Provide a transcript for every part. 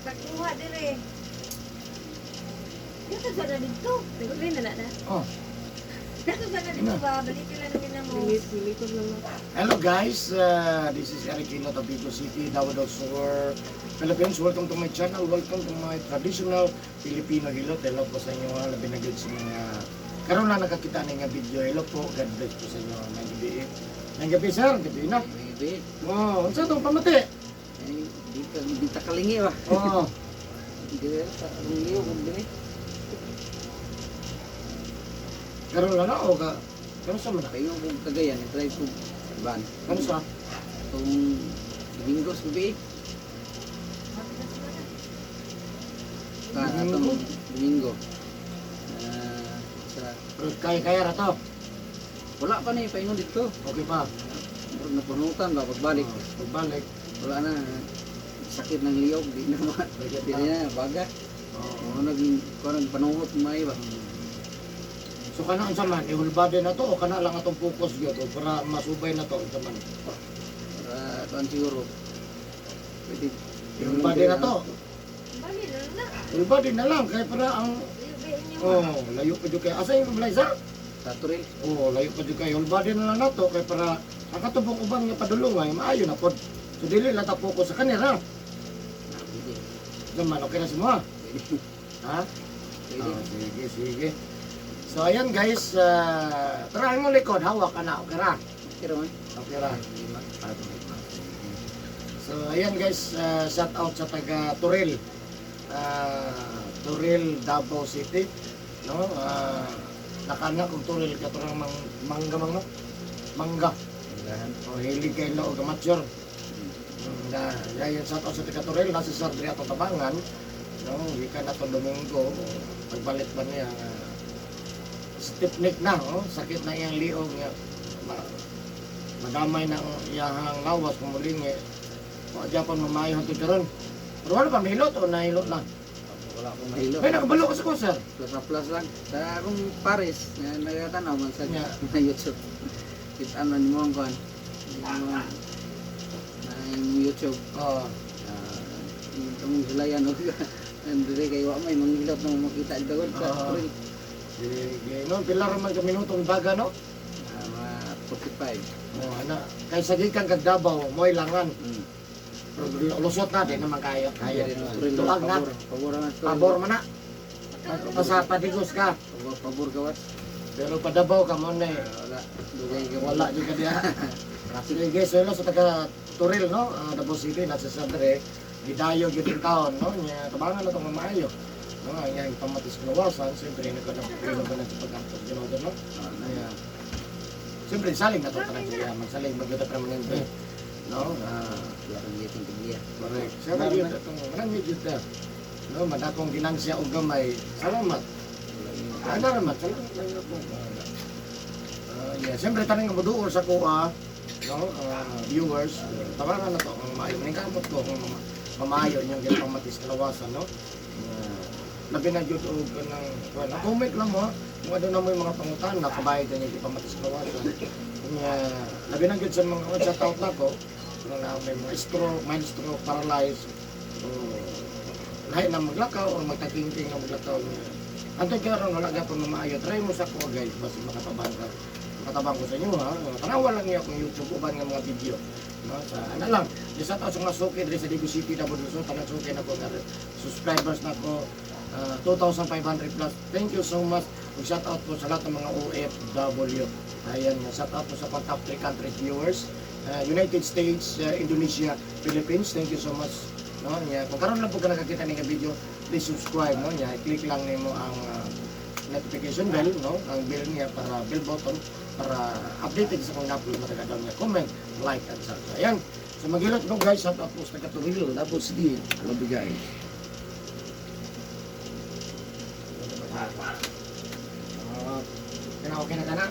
Pagkuha dire. Dito sa na dito. Nagulay na na. Oh. Dito sa na dito ba? Balikin lang namin na mo. Likod lang na. Hello guys, this is Eric Hilo of Bigo City, Davao del Sur, Philippines. Welcome to my channel. Welcome to my traditional Filipino hilot. Hello po sa inyo, labi na sa mga karoon na nakakita na nga video. Hello po, God bless po sa inyo. May gabi. May gabi sir, gabi na. Maybe. Oh, unsa tong pamati? Di ta kalingi ba? Oh, Di ta kalingi o kung bini. karoon na o ka? Karoon sa mana? Kayo kung kagayan, i-try ko. Ban. Ano sa? Itong Domingos gabi. Atong Domingo. Sa Kaya ra to. wala pa ni paingon dito. Okay pa. Murag napunutan ba pagbalik. Pagbalik. Wala na sakit ng liyog, di na di na baga. Oh. O naging panuhot may ba. So kana unsa man, ihulbade na to o kana lang atong focus gyud o para masubay na to unsa man. Para tuan siguro. Pwede Ihulbade na to. Bali na na. Ihulbade na lang kay para ang Layo oh, layo pa jud kay asa yung blazer? Saturil. Oh, layo pa jud kay ihulbade na lang nato kay para ang katubong ubang nga padulongay maayo na pod. So dili lang ta focus sa kanira. Pwede. Zaman okay na si mo. Pwede. Ha? Pwede. Oh, sige, sige. So ayan guys, try mo likod, hawak ka na, okay ra? Pero man. Okay ra. So ayan guys, shout out sa taga Turil. Turil, Davao City. No? Nakana kung Turil ka turang mangga. O hilig kay lo og amateur. Ayan shout out sa taga Turil, nasa Sardri ato Tabangan. No, gikan na to Domingo, pagbalik ba niya stiff neck na, oh, sakit na iyang liog niya. Madamay na ang iyahang lawas kung muling o Japan mamayo hangtod karon. Pero wala pa mahilot o nahilot lang. Wala akong mahilo. Ay nakabalo ka sa ko sir. Plus na plus lang. Sa akong Paris, na nagkatanaw man sa Yeah. na YouTube. Kitaan man mo ang kuhan. Yung YouTube. Oh, Itong sila yan. Hindi kayo may manghilot na makita dito sa April. no, pilar man ka minutong daga no. Mga 45. Oh, ana kay sa gikan kag Davao moy langan. Mm. Pero lusot na din naman kayo. Tuag na. Pabor na. Pabor man na. Pasa patigos ka. Pabor gawas. Pero padabaw ka mo na Wala. Dugay ka. wala juga dia. Sige, so sa taga Turil no, Davao City nasa Sandre, gidayo gyud yung taon no, nya tabangan na tong maayo. No, nya pamatis kawasan, siyempre nagkadapilo ba na sa pagkapos ginodo no. Nya siyempre saling na to tanan siya, magsaling magluto permanente. No, Wala kang giting kagaya. correct. Siyempre gyud atong marami gyud ta. No, madakong ginansya og gamay. Salamat. Ana ra mat, salamat lang po. Yeah, siyempre taning moduol sa kuha, no, viewers, tabangan na to ang maayo. Ningkamot ko kung mamayo niyang ginapamatis kalawasan, no. Labi na jud og kanang well, comment lang mo kung ano na mo yung mga pangutan na kabayad niya ginapamatis kalawasan. Labi na jud sa mga chat out na ko, na may mga stroke, mild stroke, paralyzed. So, lahat na maglakaw o magtaking-ting na maglakaw niya. Antay karon wala gyapon maayo. Try mo sa ko guys basi makatabang ka. Makatabang ko sa inyo ha. Tanawa lang niya akong YouTube uban nga mga video. No, sa ano lang. Isa ta sa mga suki diri sa Bigo City Davao del Sur, tanan suki na ko subscribers na ko 2,500 plus. Thank you so much. Shout out po sa lahat ng mga OFW. Ayan, shout out po sa top 3 country viewers. United States, Indonesia, Philippines. Thank you so much. No, nya kung karon lang po ka nakakita ng video, please subscribe no nya i-click lang nimo ang notification bell no, ang bell niya para bell button para updated sa kung na-upload na tagadang niya comment, like and subscribe. Ayan. So magilot no guys, shout out po sa taga Turil, tapos di love you guys. Okay na kana?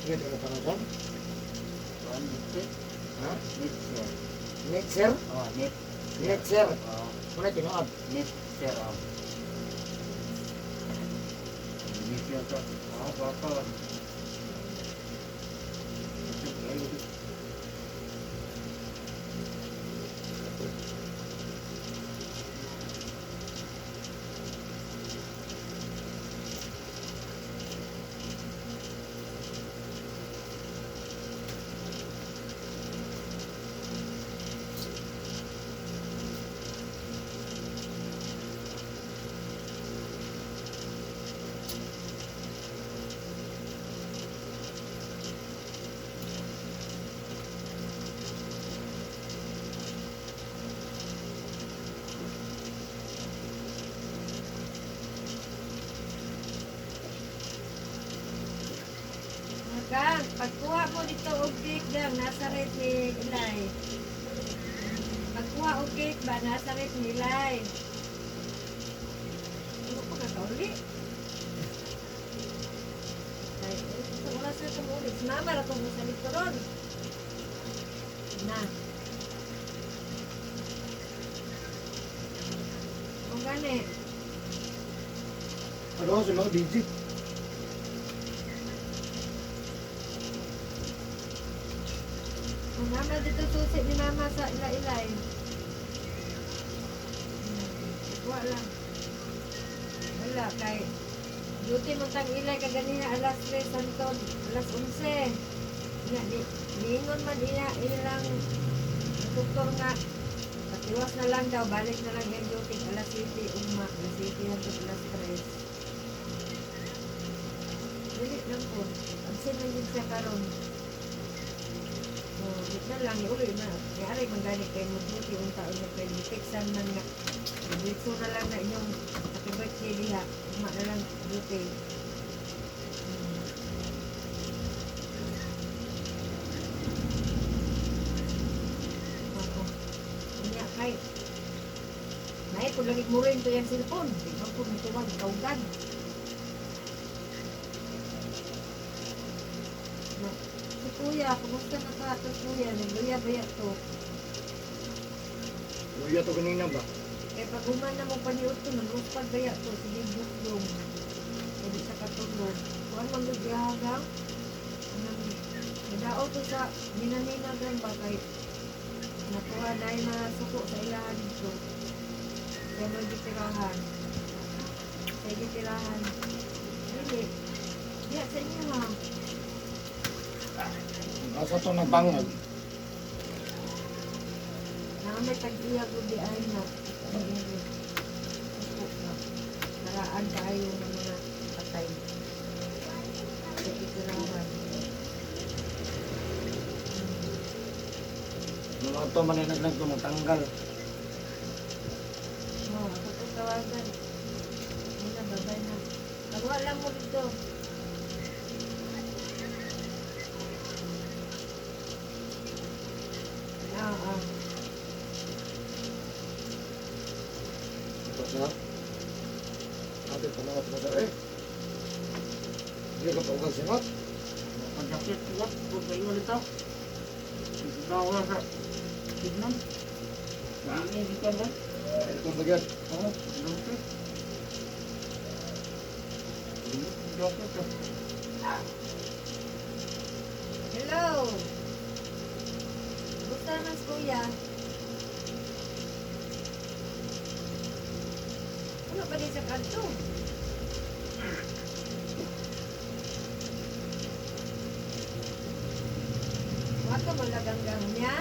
Sige, tingnan pa natin. Kuan net. Ha? Net sir. Net, sir? Oh, net. Net, sir. Oh, Muna tinuod. net sir. Oh. Net sir to. Oh, baka. Kang, pagkuha mo dito og cake dyan, nasa red ni Ilay. Pagkuha og cake ba, nasa red ni Ilay. Ano pa kakauli? Ay, sa oras na tumuli. Si Mama na itong sa lito ron. Na. Kung gani, Ano, si mga DJ? kung Mama dito susi ni Mama sa Ilay. Kuha lang. Wala, kay duty mo tang Ilay kaganina alas 3 santod, alas 11. Nga, niingon man ilang doktor nga, patiwas na lang daw, balik na lang yung duty, alas 7, alas 7 hanggang alas 3. Dili lang po, pansin na yun siya karon. Di na lang, iuli na. Yari mangganit kayo mo duty, unta niya kayo, fixan man nga. Dito na lang na inyong happy birthday diha, uma na lang duty. Oo. Kanya kay, naay po lagi mo rin to yung cellphone. Di ba po nituwag, kaugan. Si Kuya, kumusta na ka ito Kuya? Nagluya-baya to. Luya to kanina ba? Eh, pag uman na mo paniot to, nag-uspad baya to. Sige, buklong. Hindi sa katulog. Kuhan man doon dihagang. Nadao to sa minaninagan ba kay nakuha dahil na suko sa ilahan dito. Kaya mo gitirahan. Kaya gitirahan. Hindi. Diya sa inyo ha. Asa to nagbangag? May tag-iya ko di ay na. Naraan tayo ng mga patay. Sa kitirahan. Mga to maninaglag to magtanggal. Oo, ako to tawagan. Muna, babay na. Tawa lang mo dito. Oo. Ito sa ate panawat mo sa eh. Hindi ka pa ugal sinot. Pagdakit ko, kung kayo nito. Dawa sa tignan. Hindi di ka ba? Ito bagyan. Oo, dukit. Dukit to. Hello! Gusto naman si Kuya. Ano ba din sa kanto? Wato malaganggang niya.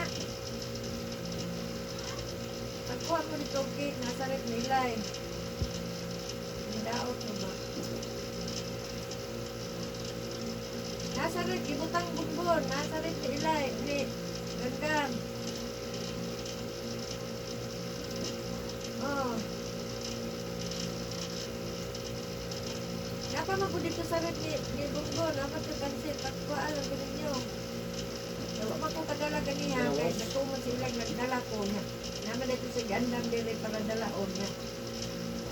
Pagkuha mo dito cake, nasa rin nilay. Nilaot mo ba? Nasa rin, ibutang bumbon. Nasa rin nilay. Ni, ganggang. Oh. Napa mo po dito sa rin ni bumbon. Napa ito kansit. Pagkuhaan ang ganun nyo. Wala man ko kadala ganiya, kay natumon sila nagdala ko nga. Naman dito sa gandang dili para dalaon nga.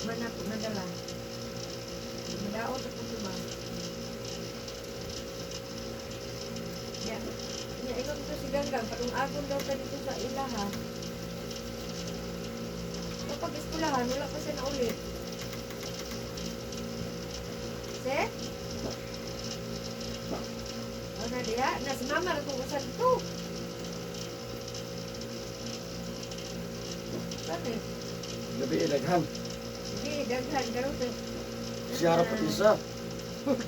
Man ako nadala. Madaot ako tuba. Ya, ya ikaw dito si Ganggang, parang agon daw ka dito sa ilaha. Kapag eskulahan, wala pa siya na ulit. Se? O na diya, nas mama rin kung usan ito. Saan eh? Gabi ilaghan. Hindi, daghan, gano'n to. Siya harap at isa.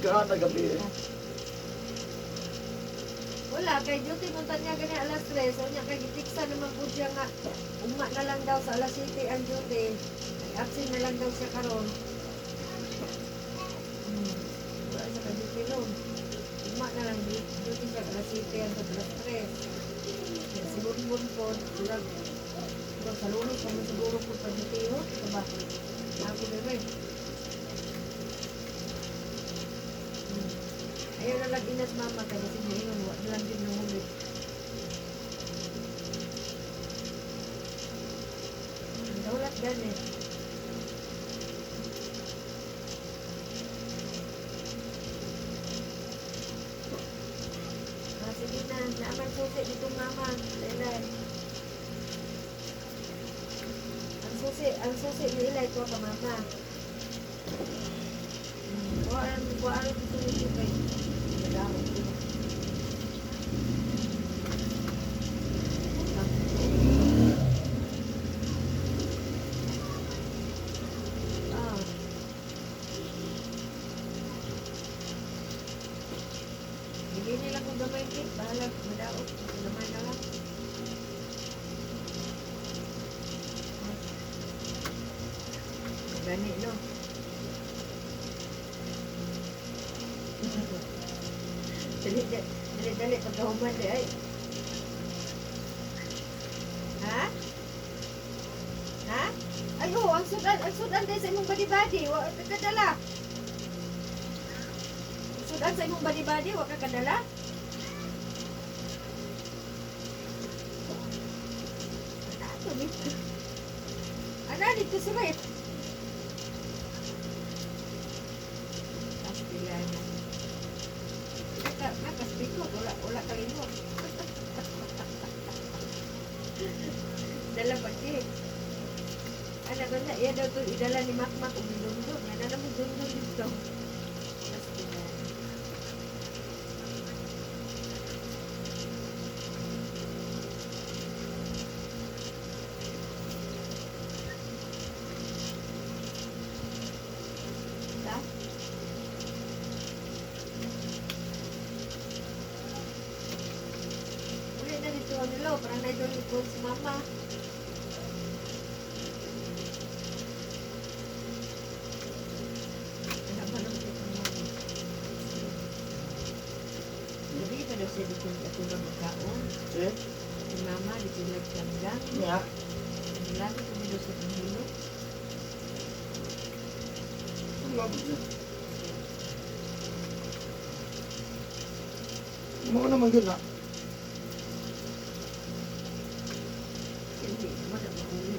Kaana gabi eh. Wala, kay duty mo niya ganyan alas 3. So niya, kay gitiksa naman po siya nga. Uma na lang daw sa alas 7 ang duty. Absent na lang daw siya karon. Wala siya ka-duty noon. Uma na lang duty siya alas 7 hanggang alas 3. Si Bunbun po, sila sa lunes kung siguro po pa duty ho. Ito ba? Ako bebe. Ayaw na lang inas mama ka kasi ngayon wala lang din ng huli. Daulat gani. Sige na, naman susi dito mama. Ilay. Ang susi ni Ilay ko ka mama. Kuhaan dito nito kay Madao. Bigyan nila kung gamay kit, bahala Madao. Gamay na lang. Gani, no? Dali, pagkahuman di ay. Ha? Ha? Ay, ang sudan din sa imong badi-badi, wa ka kadala. Sudan sa imong badi-badi, wa ka kadala. Ano dito? Ano dito sa rep? Pastilanan. Nakaspiko, wala kalimot. Dala pati. Ano ba na, iya daw ito idala ni Makmak o Bilundon. Yan na naman Bilundon dito. Parang na-idol ikon si mama. Anak ba naman ito mama? Gabi pa daw siya dito ako ba magkaon? Si mama, dito nagkanggang. Niya. Lagi ko daw sa pangilo. Tumabot siya. Mga naman yun ha. Hindi, wala mahuli.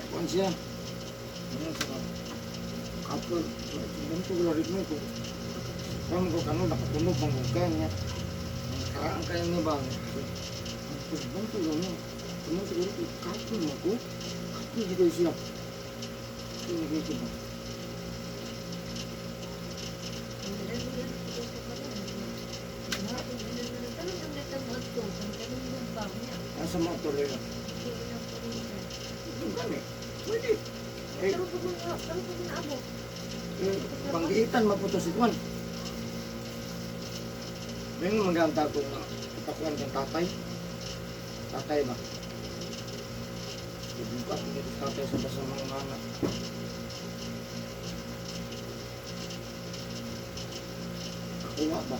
Kuan siya. Ano sa kapal. Ganito ko larit mo ko. Kung ko kano nakatunog bang bukan niya. Karaan kayo ni bang. Ganito lang mo. Kamo siguro ko kapal mo ko. Kapal dito siya. Ini gitu bang. sa motor nila. Yung gani. Pwede. Eh, Pero kung naabo. panggiitan maputos ituan. Ngayon maganda ko na ipakuan ng tatay. Tatay ba? Ibuka ko dito tatay sa basa mga anak. Nakuha ba?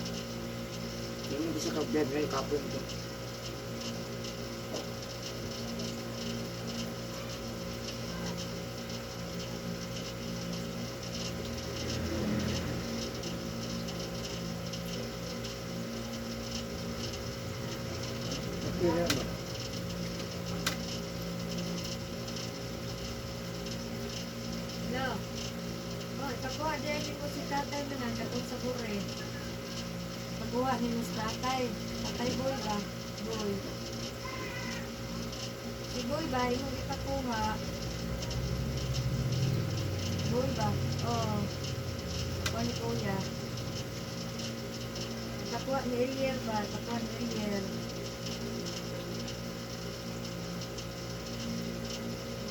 Yan yung bisa ka-bed ngayon kapon ito. Okay na ba? Hello. Oh, ikakuha din mo si tatay mo na katong sa bure. Pagkuha ni mo si tatay. Tatay boy ba? Boy. Si boy ba? Imong ikakuha. Boy ba? Oh. Kuha ni kuya. Ikakuha ni Eliel ba? Ikakuha ni Eliel.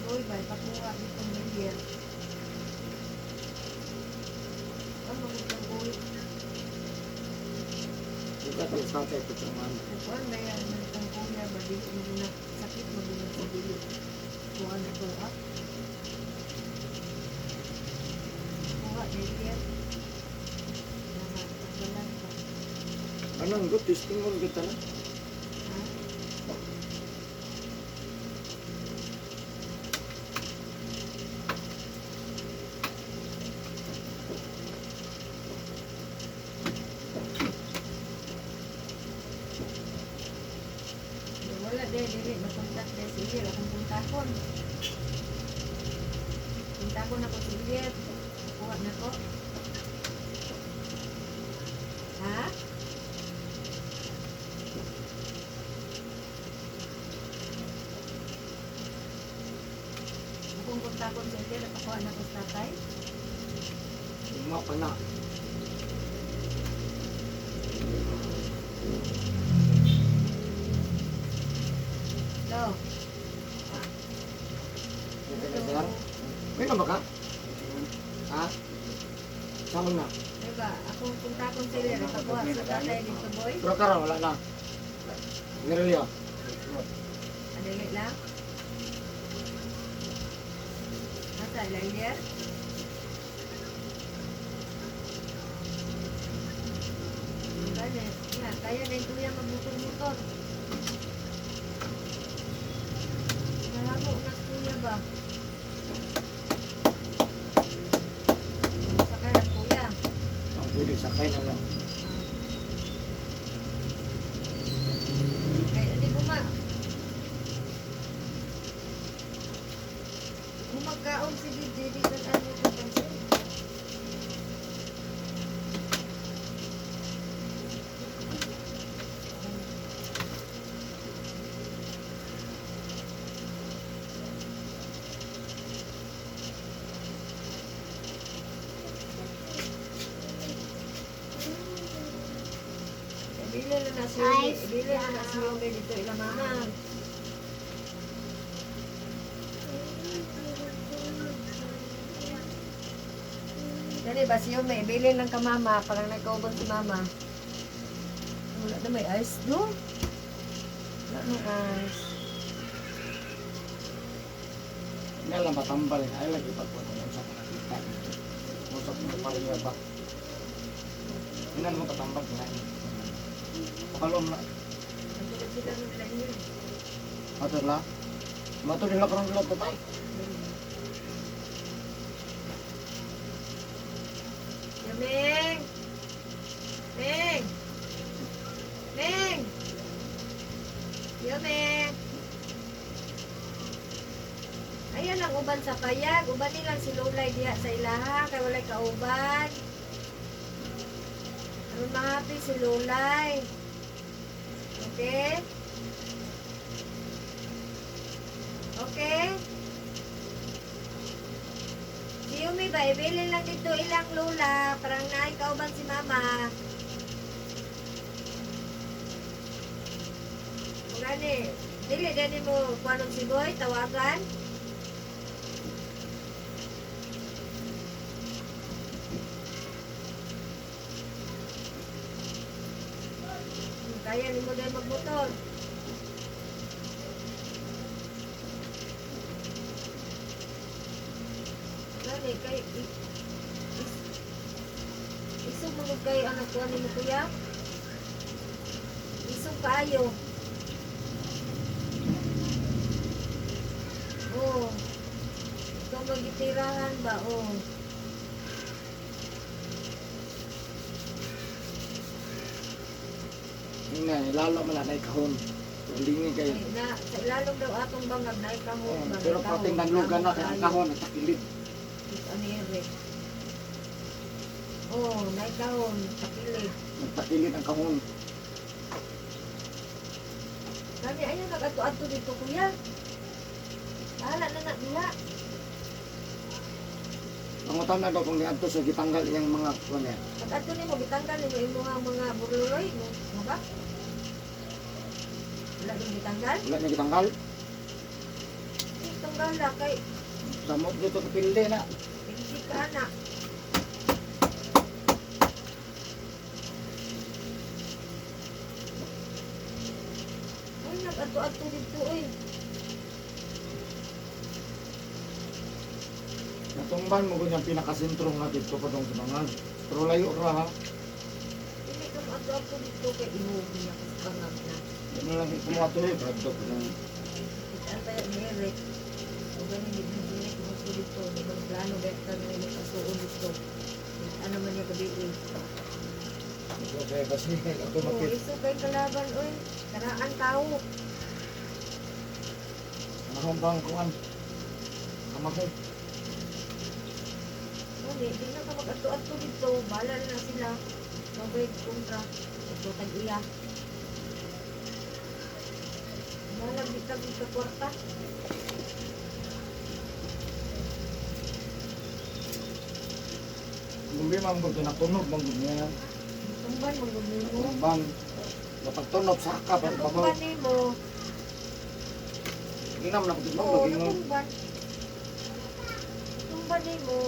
Boy ba? Ikakuha dito ni Eliel. Ano magandang boy? Buka tayo sa tatay ko sa mga. Kuan ba yan ng kuya ba di mo na sakit mo din sa dili. Kuan na ko ah. Kuha din yan. Tanggalan ba? Anong good? Testing mo kita na. Ha? Wala dili makontak dahil si Ilir akong puntakon. Puntakon ako si Ilir. Kuha na ko. Ha? Akong puntakon si Ilir at kuha na ko sa tatay. Lima pa na. Go. Ito na sir. May na ba ka? Ha? Sama na. Diba? Akong puntakon si Ilir at kuha sa tatay dito boy. Pero karon wala na. Nirelyo. Adili lang. Asa Ilir? Gani, na, kaya na yung kuya magmotor-motor. Nalabo na si kuya ba? Sakay ang kuya. Ang pwede sakay na lang. Ay, hindi Gumagkaon si DJ dito sa ano ito pansin. Bila na si Yomi dito ila mama. Dali ba si Yomi, bilin lang ka mama, parang nagkaubang si mama. Wala na may ice no? Wala no ice. Hindi lang patambal. Ay lagi pagpunta ng sa nakita. Musap mo pa rin ba? Hindi naman patambal. Pakalom na. Nagulog sila ng lain. Matur la. Matur nila karong dula patay. Meng! Meng! Meng! Meng! Ayan ang uban sa payag. Uban nilang si Lulay diha sa ilaha. Kaya walay kauban. Ano mahapi si Lulay. Okay? Okay? Si Yumi ba, ibilin lang dito ilang lula. Parang naikauban si mama. Gani, Dili din mo kuanong si Boy tawagan. Kaya ni mo din magmotor. Gani kay isog mo kay anak ko ni mo kuya. Isog kaayo. Oh. Ikaw magitirahan ba? Oh. Yun na, lalo man na kahon. Lingi kayo. Ay, na, sa ilalong daw atong bangag na ikahon. Pero pati naglugan na kaya ang kahon at takilid. Ano yun, Rick? Oh, naikahon. Takilid. Nagtakilid ang kahon. Kami, ayun, nag-ato-ato dito, kuya. Bahala na na, dila. Ang utang daw kung niadto sa gitanggal yung mga kuwan niya. Pag-ato ni mo, bitanggal ni mo yung mga burluloy mo. Ano ba? Wala yung bitanggal? Wala niya gitanggal. Tanggal na kay Samot dito kapilde na. hindi ka na. Ay, nag-ato-ato dito, eh. Natungban mo kung yung pinakasentro nga dito pa itong simangan. Pero layo ra ha. Hindi ka mag-ato-ato dito kay inuwi niya kasi bangag na. Ano lang yung kumato eh. Bradok na. Itaan pa yan ni Eric. O ganun, hindi ko gusto dito. Hindi ko plano dahil ka na yung kasuon dito. Ano man niya kabiin. Okay, kasi ako Oo, makit. iso kay kalaban, oy. Karaan tao. Ano bang kuwan? Kamakit. Hindi na ka mag-ato-ato dito. Bahala na sila. Mabay kontra. Ito tag-iya. Bahala bitag sa kwarta. Lumbi man ko tinatunog mong niya. Tumban, magumili mo. Tumbang. Kapag tunod sa ka, pero babaw. Tumban ni mo. Ginam na ko ito. Oo, Laging mo. natumban. Tumban ni mo.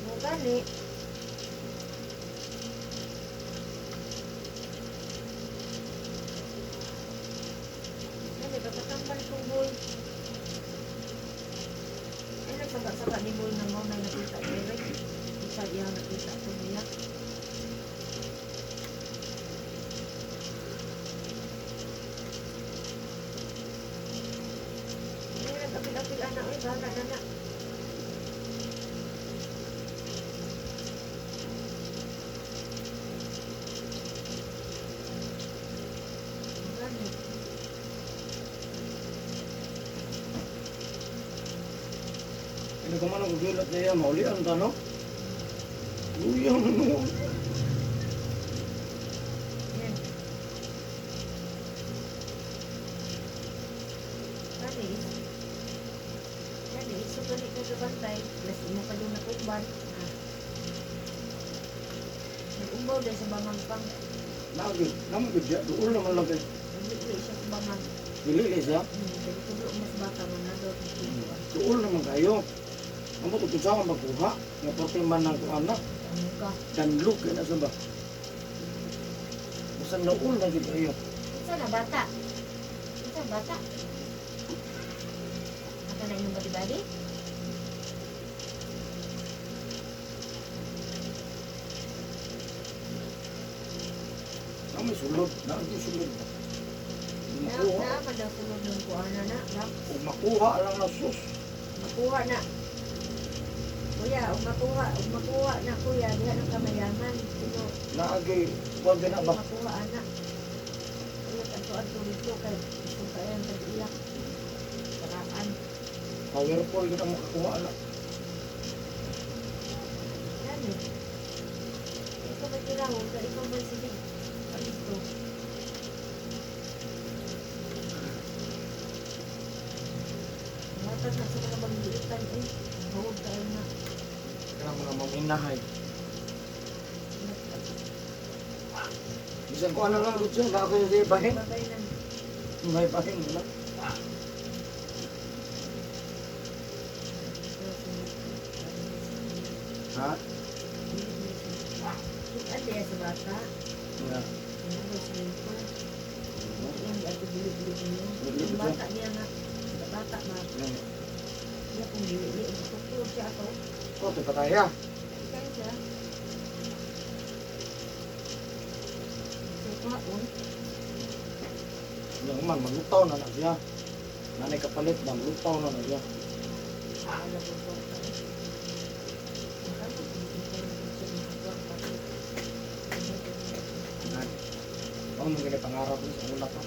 Mo gani. Gani, pagkatambal kong boy. Ay, nagsaba-saba ni boy na mo na nakita ni Rick. Isa iya nakita ko niya. Ay, nagkapil-apil anak. Ay, bahala na na. Gani. Ano ka man ang gulat niya, maulian ka, no? Uyang mo. Yan. Gani. Gani, iso ka ni ka sa bantay. Plus, imo pa doon natumban. Ah. Nag-umbaw dahil sa bangang pang. Lagi, naman ko dyan. Doon naman lagi. Nag-uwi siya sa bangang. Dili siya. Dahil tulo mas bata man na daw. Doon naman kayo. Ang mo kung saan magkuha. Nga porting man ng anak. Ano ka? Danlog ka na sa ba? Basta noon na dito kayo. Isa na bata. Isa bata. Mata na inyong badi-badi? May sulod. Naan yung sulod. Makuha. Na, daw tulog ng kuha na. Kung makuha lang na sus. Makuha na. Kuya, makuha na kuya. Diha ng kamayaman. Sino? Naagi. Huwag na ba? Makuha anak. Kuya, kanto-anto dito. Kaya gusto kaya ang tag-iyak. Paraan. Powerful ka na makakuha na. Yan eh. Ikaw ba tinawag? Ikaw ba sige? Alisto. Matag na sa mga magliitan eh. Huwag tayo na. Kaya mga maminahay. Bisan ko ano lang Lutso, na ako yung bahin. Babay lang. May bahin mo lang. Ha? Ate sa bata. Nga. Ano sa ito? Yung ato bilib-bilib niyo. Bilib-bilib Yung bata niya na. Bata ba? Nga. Iya kung bilib. Tutulog siya ako. Oh, ito pataya. Kaya siya. So, kaon. Yang man, maglutaw na na siya. Nanay kapalit na, maglutaw na na siya. Alam ko po. Ano mong ganit pangarap mo sa ulap pa?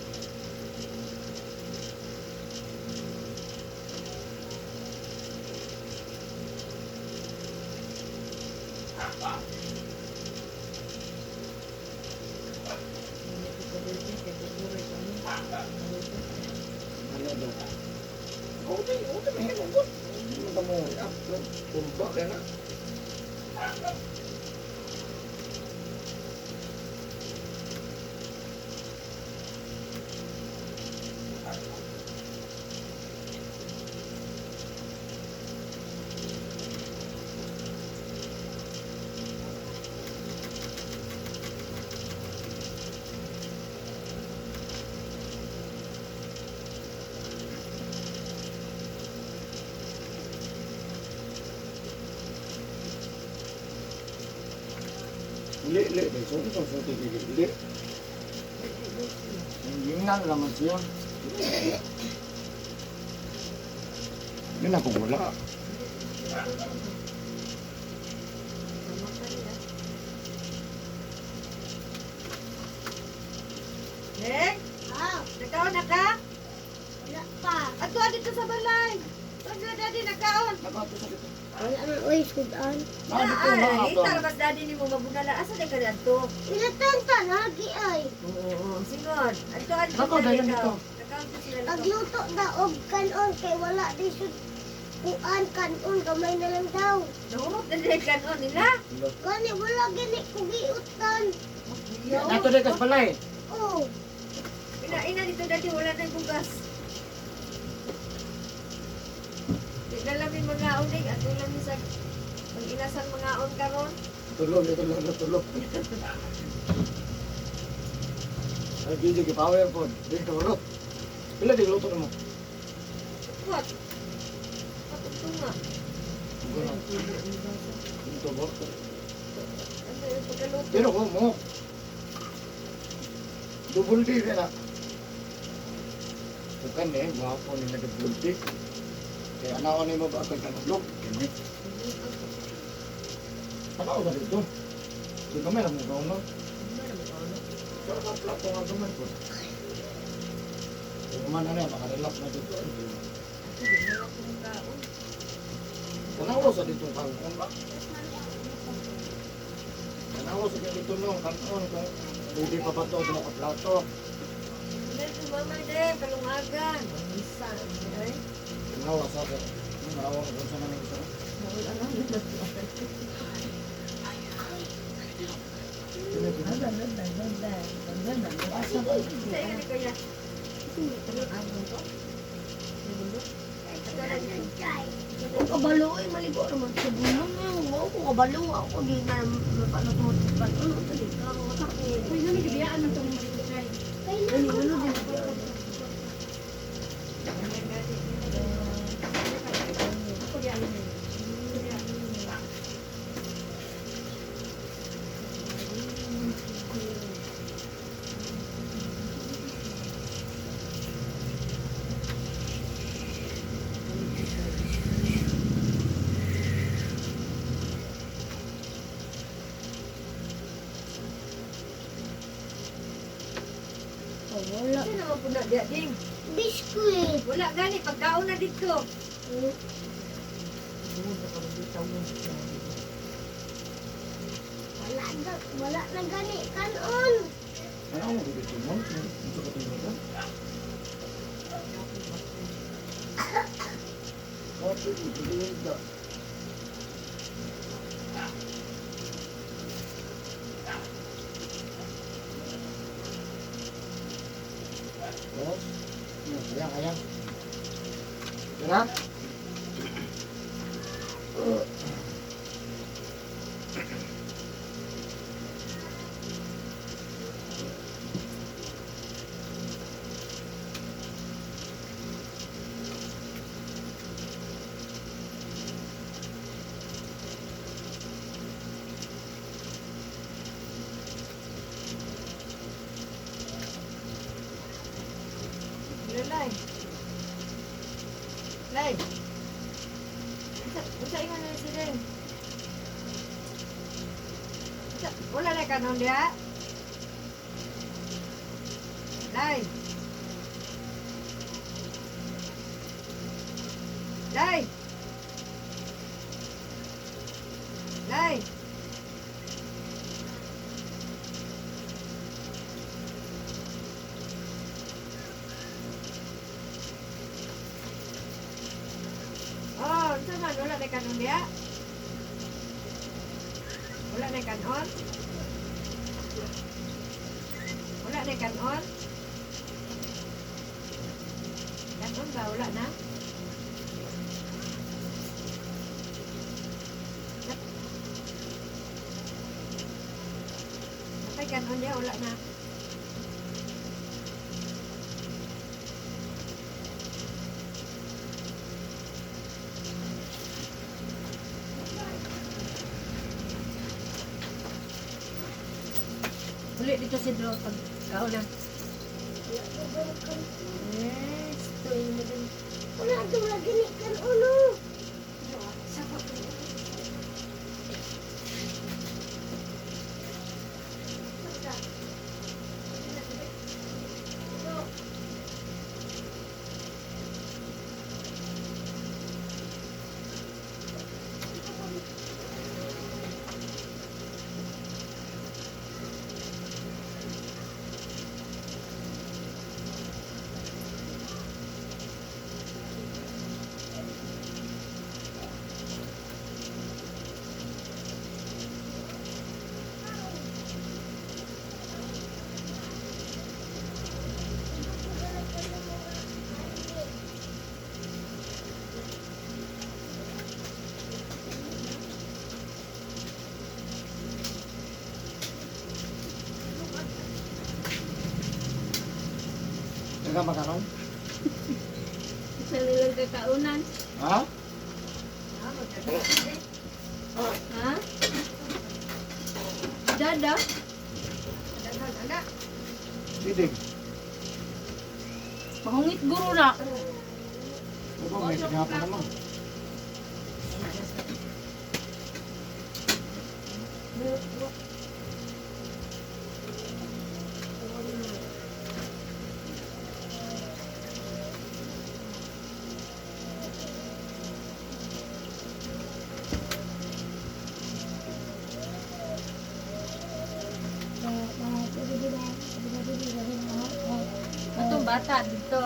Ano ba? Okay, may hilungkot. Hindi mo mo i-upload. Tumba ka na. Uli. Sorry kung sorry uli. Hindi na naman siya. Hindi na kung wala. Nek, Ah, nagkaon na ka? wala pa. Ato adit ka sa balay. Pag na daddy nagkaon. Nakato sa dito. Wala man uy, sudan. Dito na Ay, ito. tarabas daddy ni mo mabunala. Asa na ka dito? Ilatanta, lagi ay. Oo, singon. Ato adit Ako, dayon dito. Nagkaon ko sila. Pagluto na og kanon kay wala di sud kuan kanon gamay na lang daw. Nahurot na din kanon nila. Gani wala gani ko giutan. Nato din kas balay. Oh, Ina dito daddy wala nang bugas. Di na lang yung mga unig at lang sa pag inasan mga on karon. Tulog. Ay, video ki power po. Dito ro. Pila di luto mo. What? Patugto nga. Dito bo. Ano yung pagkaluto? Pero ko mo. Double D na. Bukan eh, gwapo nila double D. Kaya anaon ni mo ba ako kanulog? Kini. Tanaw ba dito? Di ba meron mo ba ano? Pero ka plato nga gamay po. Kung man ano, makarelax na dito. Tanaw sa dito kangkong ba? Tanaw sa dito no, kanon kung hindi pa ba ito sa plato. Hindi, sumama din, kalungagan. Isa, ay. Tanaw sa akin. Marawang ko sa namin isa. Nawala na yun. Sa iyo ni Kuya. Abang ko? kabalo ay maligo naman sa bulong nga. Wow, ko kabalo ako di na mapanood pa. Ano to di ka ako sakit. Uy, nami gibiyaan man tong kay. Ay, ano din. Ako di ano yun. Wala. Kasi naman po na diya ding. Biskuit. Wala gani, pagkaon na dito. Wala na gani kanon. Ano mo dito mo? Ito ka tingin ka? What did you do? Ayan, ayan. Tira. Lay. Lay. Usa ingon na sila. Wala na kanon dia. Lay. Lay. Lay. Oh, unsa man wala na kanon dia? Wala na kanon? Wala na kanon? Kanon ba wala na? Napay kanon dia wala na. Ulit dito si Dro pag kauna. Yes, ito yung maganda. Wala doon lagi ni kan ulo. Sapa ko. Taga makaron? Isa nilang kakaunan. Ha? Ah, magkakaroon. Ha? Dada? Daghan anak. Sidig. Pahungit guro na. Ito may sigapa naman. Atong bata dito.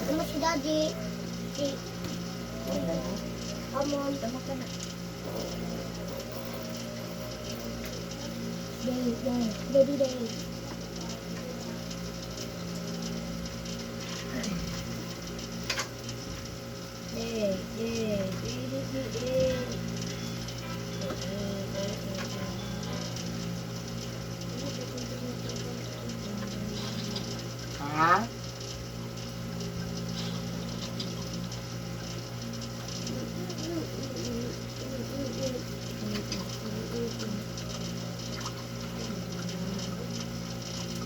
Ano si daddy? Si Amon. Tama ka na. Daddy day. Ha?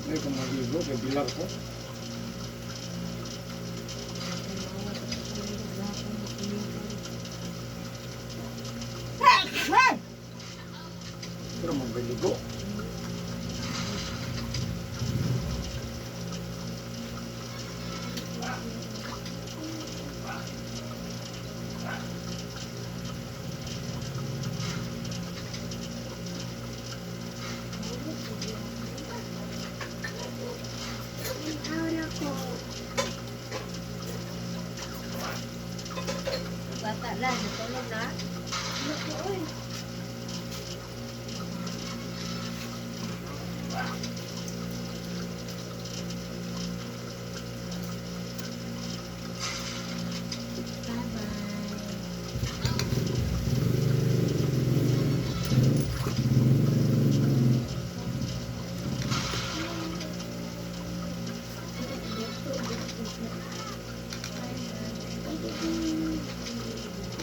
Ay, kung maligo, may bilar ko. Pero mabiligo. Bata lang, natulog na.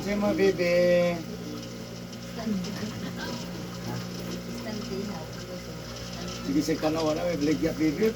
Sige mo, baby. Sige, sa tanawa na may baligya, baby.